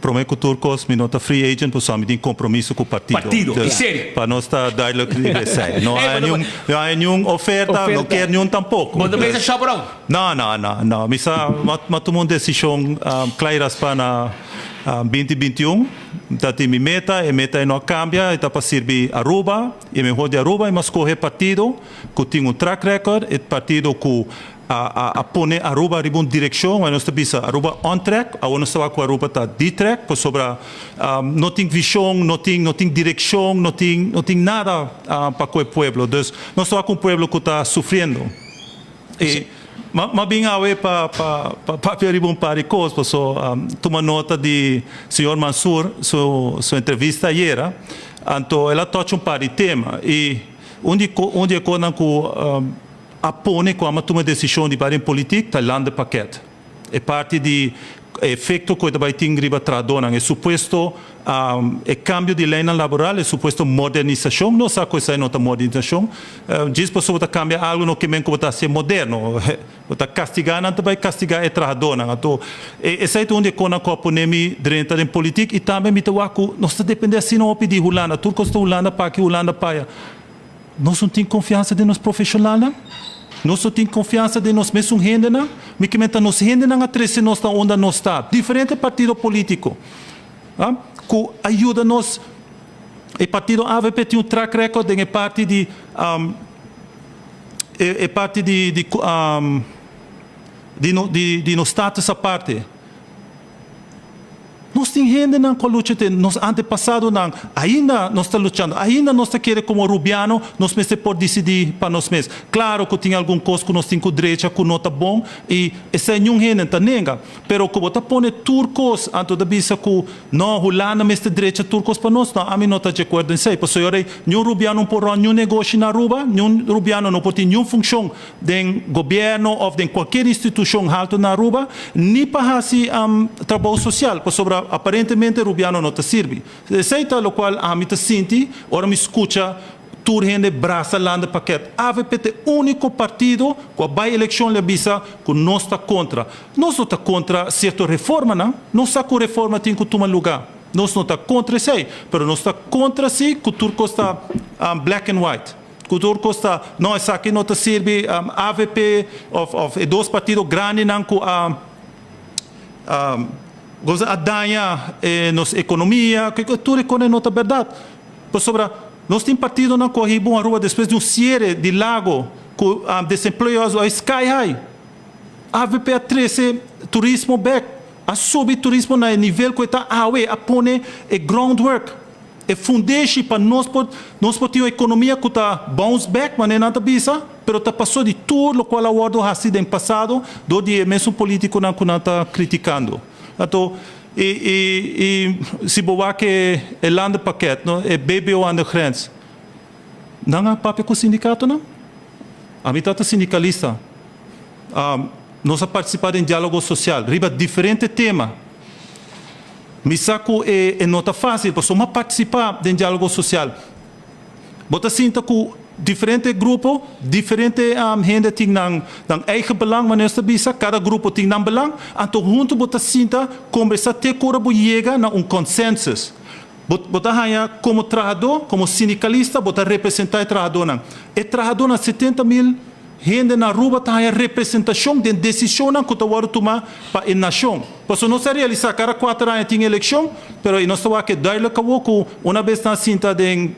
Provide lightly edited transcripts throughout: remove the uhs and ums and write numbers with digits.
Prometo turcos, mi nota free agent, pues mi compromisso com o partido. Partido, em sério? Para nós estar duidelijk não há nenhuma oferta, não quer nenhum tampouco. Mas também é chabrão. Não. Misa, tomou uma decisão clara para 2021. Então, minha meta não cambia, está para servir Aruba, e me de Aruba, e mas correr partido, que tem um track record, e partido que a pone Aruba em uma direção, mas nós estamos Aruba on track, a nós estamos com Aruba está de track, por sobre não tem visão, não tem direção, não tem nada para o povo. Então, nós estamos com um povo que está sofrendo. E mas bem a ver para ver um par de coisas, toma nota de senhor Mansour, sua entrevista ayer, então ela toca par de tema e onde quando apone com a toma decisão de barem política, tá lá de paquete. É parte de efeito que vai ter riba tradona, é suposto cambio de lei laboral, é suposto modernização, não sabe coisa é nota modernização, diz para você cambiar algo no que men como está ser moderno, está castigar, não vai castigar é tradona, então essa é onde quando a ponemi dentro da política e também me tawaku, nós depende assim não pedir Holanda, tudo custa Holanda para que Holanda paia, nós não tem confiança de nós profissionais. Nós não temos confiança de nós mesmos gente, não? Que nos gente não atrece nós onde nós está. Diferente partido político, que ajuda nós. O partido AVP tem um track record em parte de nos status a parte. Nós temos gente na luta, nos antepassados ainda nós estamos lutando, ainda nós queremos como Rubiano, nós mesmos por decidir para nós mesmos. Claro que tem algum coisa que nós temos com direita, que não está bom, e essa é nenhum gente que nega. Pero como está pondo turcos, anto da bisa que não, Holanda mesmo direita turcos para nós, não, a mim não está de acordo em sei. Por isso, nenhum Rubiano não pode nenhum negócio na Aruba, nenhum Rubiano não pode ter nenhuma função de governo ou de qualquer instituição alta na Aruba, nem para fazer trabalho social, por sobre aparentemente Rubiano não te serve. Aceita o qual a mim te senti, ora me escuta, tur gente braça lá no paquete. AVP é o único partido que vai eleição le bisa que não está contra. Nós não está contra certa reforma, não? Não está com reforma tem que tomar lugar. Nós não está contra isso, mas nós está contra si que o turco está black and white. Que o turco está, não, essa aqui não te serve, AVP, of dois partidos grandes, não, que goza a danha nossa economia, que tudo é não é verdade. Por sobre, nós temos partido na corrida na rua depois de cierre de lago, com desemprego a sky high. A AVP a 13 turismo back, a subir turismo na nível que está a pone groundwork, foundation para nós ter uma economia que está bounce back, mas não é nada bisa, pero está passou de tudo o qual a ordem ha sido em passado, do dia mesmo político não está criticando. Então, se boa que é land paquete, não é BBO aan de grens, não há papel com o sindicato, não? A mim está sindicalista. Nós participamos em diálogo social, riba diferente tema. Me saco não está fácil, porque só participar em diálogo social. Bota sinta que diferente grupo, diferente gente tem eigen belang, mas nesta bisa, cada grupo tem belang, então junto bota sinta, conversar até que chega a consensus. Bota hanya como trabalhador, como sindicalista, bota representar o trabalhador. E trabalhador na 70 mil gente na rua tá a representação de decisão que está a tomar para a nação. Por isso não se realiza cada 4 anos tem eleição, mas nós estamos aqui duidelijk que uma vez na cinta de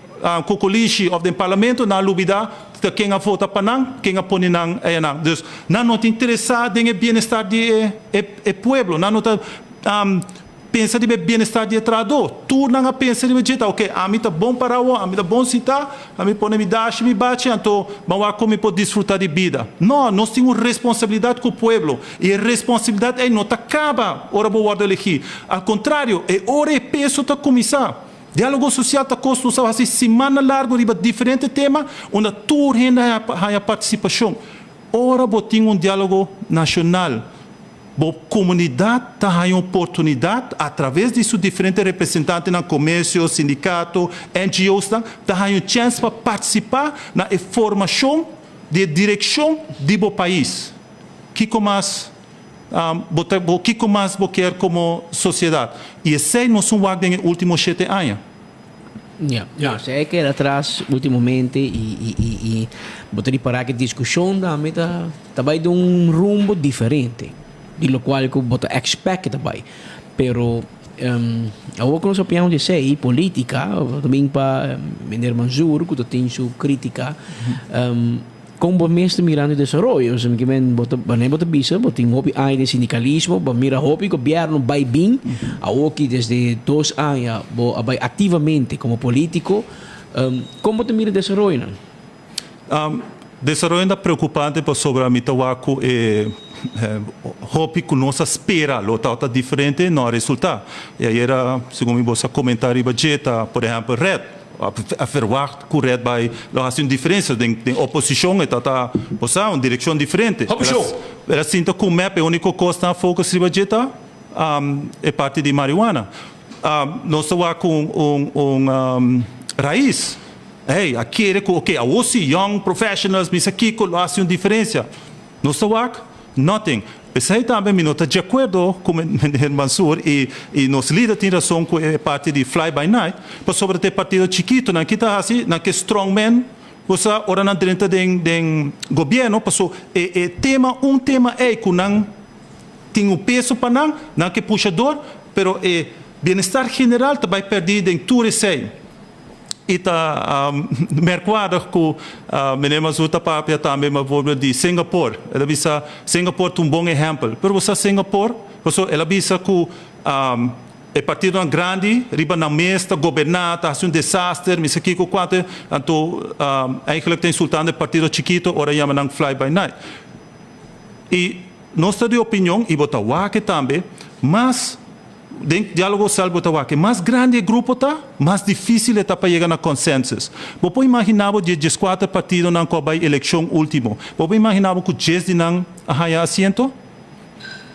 Kukulishi of the Parlamento na lubida de quem a vota para não, quem a põe não é não. Dus não te interessado em bem-estar de povo, não está pensa de bem-estar de trabalhador. Tu não pensa de jeito, ok, a mim tá bom para o, a mim tá bom citar, a mim pode me dar, me bate, então, mas como pode desfrutar de vida. Não, nós temos responsabilidade com o povo e a responsabilidade não tá acaba hora boa de elegir. Ao contrário, é hora e peso tá começar. Diálogo social está construindo assim semana larga riba diferente tema onde toda gente a participação. Ora botinho um diálogo nacional. A comunidade está uma oportunidade através de seus diferentes representantes no comércio, sindicato, NGOs, está uma chance para participar na formação de direção do país. Que mais o que mais você quer como sociedade. E esse não é um wak nos últimos 7 anos. Ja, zeker. Atrás, ultimamente, e botar para que discussão também tá vai de rumbo diferente, de lo qual que bota expect também. Pero eu que nós opinião de ser política, também para Mender Mansour, que tem sua crítica, como mestre mirando o desenvolvimento, se que men bota bisa, bota hobby ai de sindicalismo, ba mira hobby governo vai bem, ao que desde 2 anos, vai ativamente como político, como te mira o desenvolvimento? Desenvolvimento preocupante sobre a mitawaku hobby que nós espera, lo tá diferente no resultado. E aí era, segundo me você comentar budgeta, por exemplo, red a verwacht que red vai lá uma diferença de oposição e tá uma direção diferente. Era assim que o map é o único custo na focus de budgeta é parte de marihuana. Nós estamos com raiz. Hey, aqui é que a OC, young professionals, mas aqui que faz uma diferença. Nós estamos nothing. Pensei também, eu estou de acordo com o Mender Mansour e nosso líder tem razão que é parte de Fly by Night, mas sobre o partido chiquito, na kita assim, na que strongman, você ora na dentro do governo, passou um tema é que não tem peso para não que puxador, pero bem-estar general também perdido em tudo isso. E está mercado que o Mender Mansour está para também uma forma de Singapura. Ela visa Singapura um bom exemplo. Pero você Singapura, ela visa que é partido grande, riba na mesa, governar, está um desastre, mas aqui com quanto, então, eigenlijk tem sultão de partido chiquito, ora chamam fly by night. E nossa de opinião, e botar wake também, mas dentro diálogo salvo que mais grande o grupo tá, mais difícil é para chegar a consenso. Você pode imaginar que 14 partidos não vai eleição último. Você pode imaginar que 10 de não arranjar assento?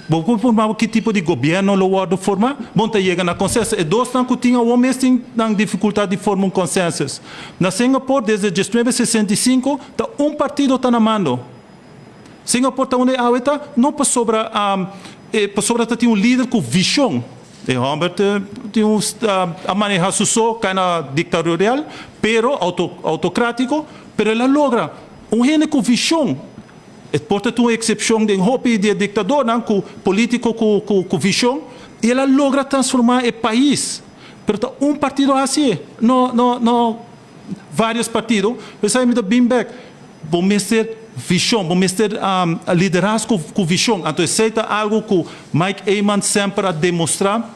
Você pode imaginar que tipo de governo lo vai formar? Você chega a consenso. E dois não que tinham o mês tem dificuldade de formar consenso. Na Singapura desde 1965 tá partido está na mando. Singapura está onde a não para sobra tem líder com visão. E Humbert tem a manejar su kind dictatorial, pero autocrático, pero ela logra gente com visão. E portanto uma exceção de hobby de ditador, não com político com visão, e ela logra transformar o país. Pero partido assim, não vários partidos, você me dá bem back, vamos ter visão, vamos ter liderazgo com visão. Então, aceita algo que Mike Eyman sempre a demonstrar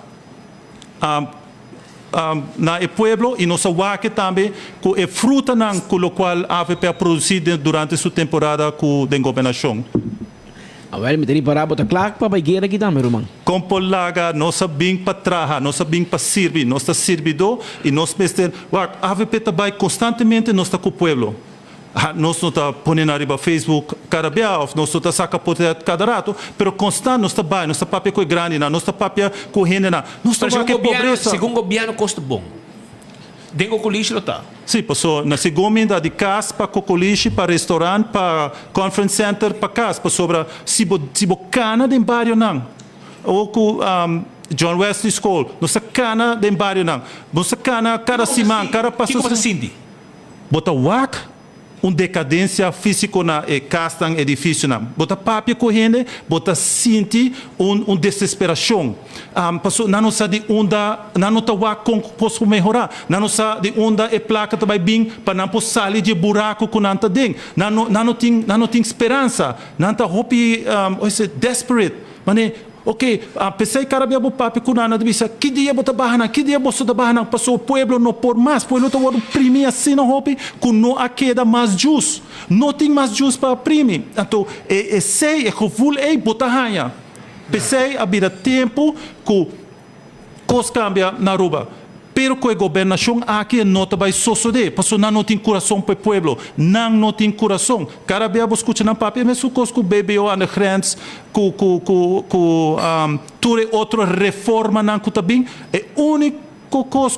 na pueblo e nossa wake também que é fruta com o qual a AVP a produzido durante sua temporada de governação. Well, me teni para botar claro para vai guerra aqui também, irmão. Compolaga, nossa bem para trabalhar, nossa bem para servir, nossa servidor e nós mestre, a AVP também constantemente nossa com o pueblo. Nós não está ponendo arriba Facebook cada vez, nós não está saca poder cada rato, pero constante nós está bem, nossa papel com grande, nossa papel com gente, nós está com pobreza. Segundo o governo custa bom. Dengo colígio está. Sim, passou na segunda de casa para cocolixo, para restaurante, para conference center, para casa, para sobre se cana de bairro não, ou com John Wesley School, nossa cana de bairro não, nossa cana cada semana, cada passo. Que coisa Cindy? Bota wak decadência física na casa em edifício não. Bota papel correndo, bota sente desesperação. Passou não sabe de onde, não tá wak com posso melhorar, não sabe de onde é placa também bem para não possa sair de buraco com nanta ding. Não tem esperança, não tá hope desperate. Mane ok, pensei que era o papo com nada de que dia bota barra, que dia você da barra, passou o pueblo não por mais, pueblo tá o primeiro assim não hope, com não a queda mais justo, não tem mais justo para prime, então sei é que vou botar ranha, pensei a vir tempo que coisa cambia na rua. Pero que a governação aqui não vai suceder, porque não tem coração para o pueblo, não tem coração. Cada vez eu escuto na papel, mas o que o BBO an de grens, que tudo outra reforma não está bem, é o único coisa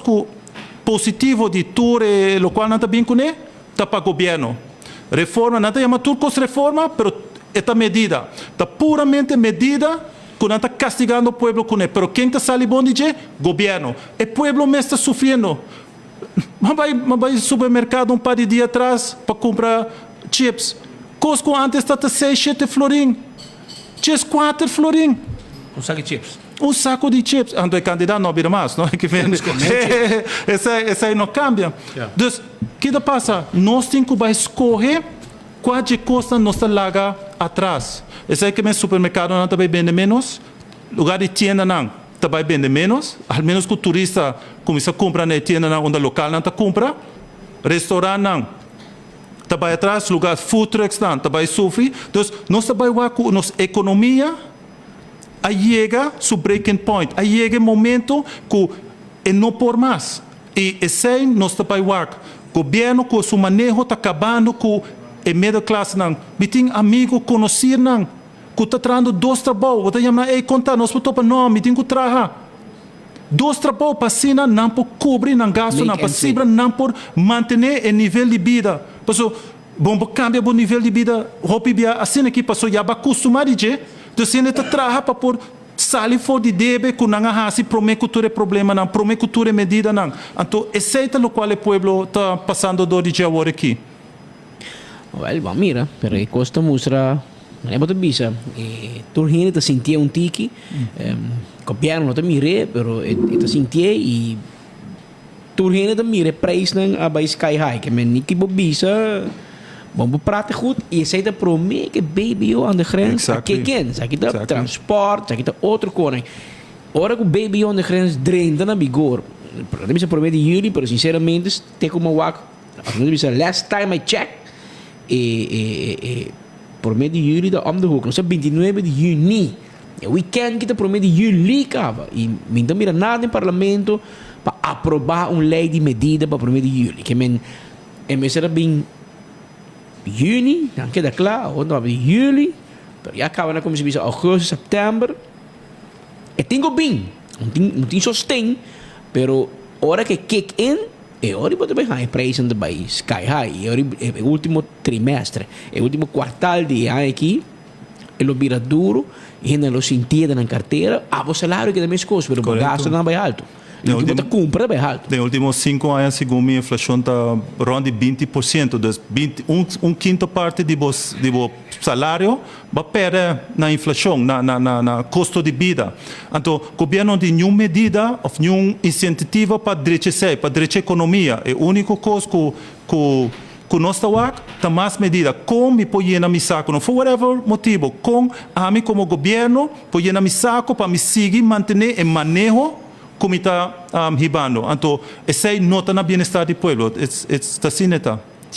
positivo de tudo o qual não está bem com ele, está para o governo. Reforma, não está chamando tudo coisa reforma, mas é medida, está puramente medida Cuando está castigando al pueblo con él. Pero ¿quién está saliendo de gobierno? El pueblo me está sufriendo. Vai ao supermercado par de dias atrás para comprar chips. Costco antes estava 6, 7 florim. Chips 4 florim. saco de chips. Saco de chips. Então, o candidato não vira mais, não é que vende. Essa aí não cambia. Yeah. Então, o que passa? Nós temos que escolher qual de custa nós larga atrás. Esse aí que no supermercado não também vende menos. Lugar de tienda não também vende menos. Ao menos que o turista começa a comprar na tienda não, onde o local não compra. Restaurante não. Também atrás, lugar food trucks não, também sofre. Então, nós também com nossa economia aí chega o breaking point. Aí chega o momento que não por mais. E esse aí nós também o governo com o seu manejo está acabando com a middle class não. Me tem amigo conhecido não. Que está trazendo 2 trabalhos. Você chama, ei, conta, nós podemos não, me tem que trabalhar. 2 trabalhos para cima não por cobrir não gasto não, para cima não por manter o nível de vida. Passou, bom, cambia o nível de vida. Hopia assim aqui passou já vai acostumar de je. Então se ele está trabalhando para por sair fora de debe com não há se promecultura problema não, promecultura medida não. Então esse é o qual o povo está passando do dia agora aqui. Well, vamos mira, pero costa mostra, não é muito bisa. Turhine te sentia tiki, governo não te mire, pero te sentia e Turhine te mire preço não a bij sky high, que men niet kibo bisa. Bom, we praten goed. Je zei dat probeer que BBO aan de grens. Exactly. Kijk, zeg je dat transport, zeg je dat outro koning. Ora que o BBO aan de grens drenda na vigor. Dat is probeer de jullie, pero sinceramente, tegen me wak. Last time I checked, probeer de jullie daar om de hoek. Nog 29 de juni. O weekend kita probeer de jullie kava. E minta mira nada em parlamento para aprovar lei de medida para probeer de jullie. Que men, será bem juni, dan queda klaar, dan hebben we juli, pero ya acaba na comissão de agosto, setembro. E tenho bem, não tem sostém, pero hora que kick in, e hora pode bem high price and by sky high, e hora o último trimestre, o último quartal de ano aqui, ele vira duro, e ainda lo sentia na carteira, o salário que também é coisa, pero o gasto não é alto. No compra é alto. Nos últimos 5 anos, segundo a inflação está ronda de 20%. Então, quinta parte do salário vai perder na inflação, na custo de vida. Então, o governo não tem nenhuma medida ou nenhuma incentiva para dirigir a economia. É a única coisa que nós está mais medida. Como me põe na minha saco, não for whatever motivo, com a mim como governo, põe na minha saco para me seguir, manter o manejo como está ribando. Então, esse não está no bem-estar do povo. Está assim, está.